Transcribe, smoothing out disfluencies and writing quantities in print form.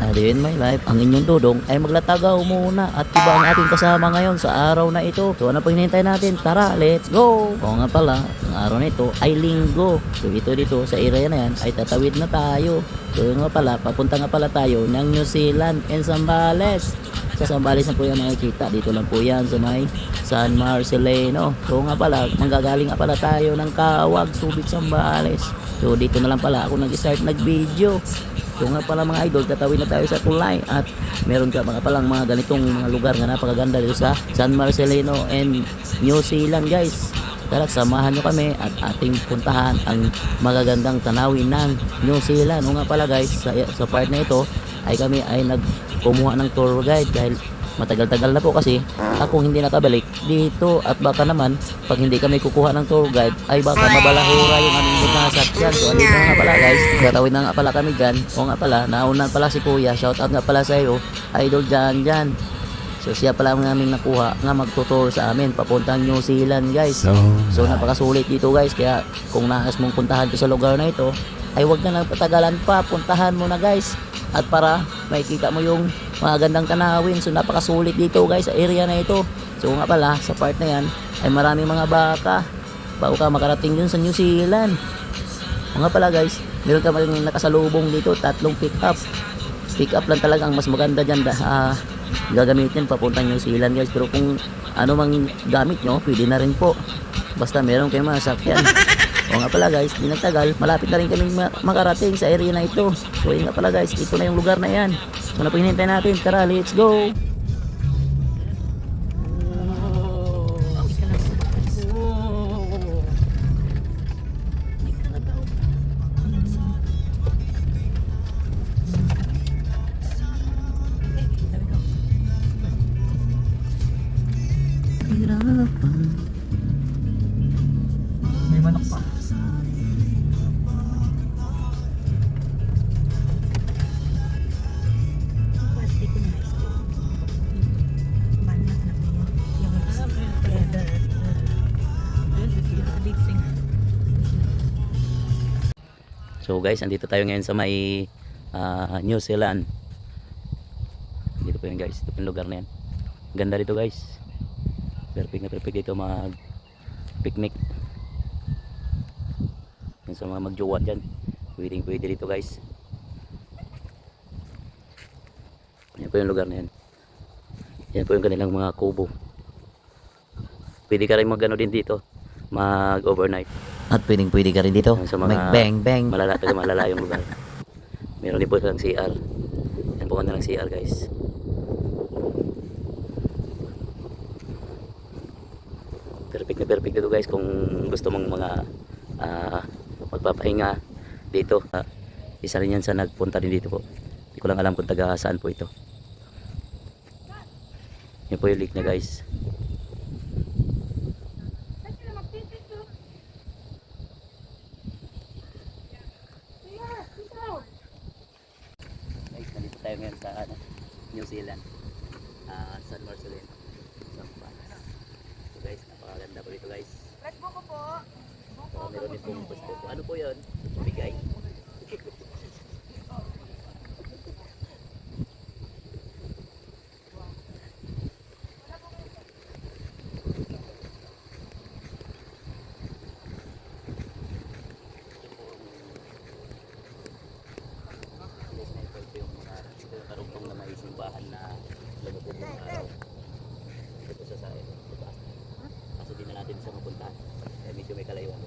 A day in my life, ang inyong dudong ay maglatagaw muna at iba ang ating kasama ngayon sa araw na ito. So ano pa hinihintay natin? Tara, let's go! Oo nga pala, ang araw na ito ay linggo. So ito dito sa area na yan ay tatawid na tayo. So yun nga pala, papunta nga pala tayo ng New Zealand and Zambales. Sa Zambales na po yan makikita. Dito lang po yan sa may San Marcelino. So nga pala, manggagaling nga pala tayo ng Kawag, Subic, Zambales. So dito na lang pala ako nag-start nag-video. So nga pala mga idol, tatawid na tayo sa tulay at meron ka mga palang mga ganitong mga lugar na napakaganda dito sa San Marcelino and New Zealand guys. Tara, samahan nyo kami at ating puntahan ang magagandang tanawin ng New Zealand. O nga pala guys, sa part na ito ay kami ay nagkumuha ng tour guide dahil matagal-tagal na po kasi akong hindi nakabalik dito at baka naman pag hindi kami kukuha ng tour guide ay baka mabalahura yung aming nasakyan. So andito na nga pala guys, tatawid na nga pala kami dyan. O nga pala, nauna pala si kuya, shout out nga pala sa iyo, idol dyan. So siya pala ang naming nakuha nga magtutur sa amin papuntang New Zealand guys. So napakasulit dito guys, kaya kung nais mong puntahan ko sa lugar na ito ay wag na lang patagalan pa, puntahan mo na guys. At para makikita mo yung mga gandang tanawin. So napakasulit dito guys sa area na ito. So nga pala sa part na yan ay maraming mga baka bago ka makarating dun sa New Zealand. O nga pala guys, meron ka maring nakasalubong dito, 3 pick up. Pick up lang talaga ang mas maganda dyan gagamitin papuntang New Zealand guys. Pero kung ano mang gamit nyo, pwede na rin po. Basta meron kayong mga sakyan. O nga pala guys, di nagtagal, malapit na rin kaming makarating sa area na ito. So yun nga pala guys, ito na yung lugar na yan. So ano pa hinihintay natin? Tara, let's go! May manok pa. So guys, andito tayo ngayon sa may New Zealand. Dito po yun guys, ito po yung lugar na yan. Ganda dito guys. Perfect na perfect dito mag picnic. Yung sa mga magjowa dyan, pwede dito guys. Yan po yung lugar na yan. Yan po yung kanilang mga kubo. Pwede ka rin mag ano din dito, mag overnight. At pwede ka rin dito sa mga bang malala yung lugar. Meron din po silang CR. Yan po ng CR guys. Perfect na perfect dito guys kung gusto mong mga magpapahinga dito. Isa rin yan sa nagpunta din dito po. Hindi ko lang alam kung taga saan po ito. Yan po yung lake niya guys. Guys, nandito tayo ngayon sa New Zealand, San Marcelino. So guys, napakaganda po dito guys. Let's buko po. So, meron din pong gusto po. Ano po yun? Bigay. Karugtong na may simbahan na lumubog ng araw dito sa sayo. Kaso di na natin siya mapuntahan kaya medyo may kalayuan.